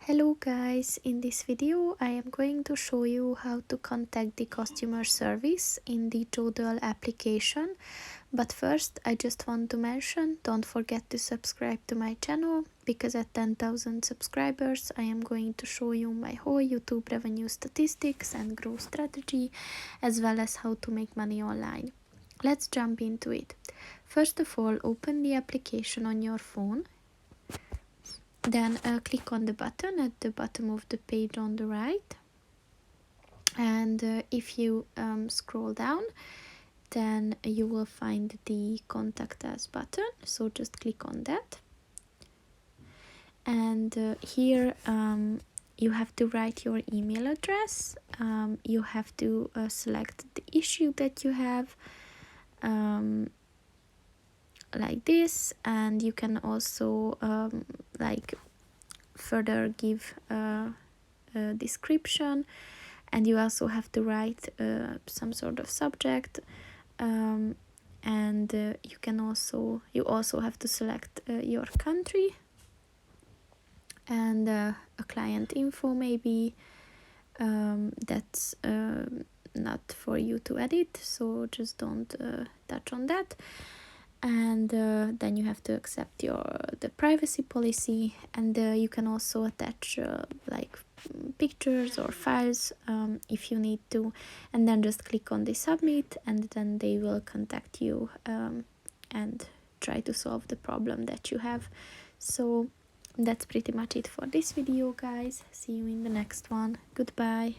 Hello guys, in this video I am going to show you how to contact the customer service in the Jodel application. But first I just want to mention, don't forget to subscribe to my channel, because at 10,000 subscribers I am going to show you my whole YouTube revenue statistics and growth strategy, as well as how to make money online. Let's jump into it. First of all, open the application on your phone. Then click on the button at the bottom of the page on the right, and if you scroll down, then you will find the contact us button, so just click on that. And here you have to write your email address. You have to select the issue that you have, like this, and you can also like further give a description, and you also have to write some sort of subject, and you also have to select your country and a client info maybe. That's not for you to edit, so just don't touch on that. And then you have to accept the privacy policy, and you can also attach like pictures or files if you need to, and then just click on the submit, and then they will contact you and try to solve the problem that you have. So that's pretty much it for this video, guys. See you in the next one. Goodbye.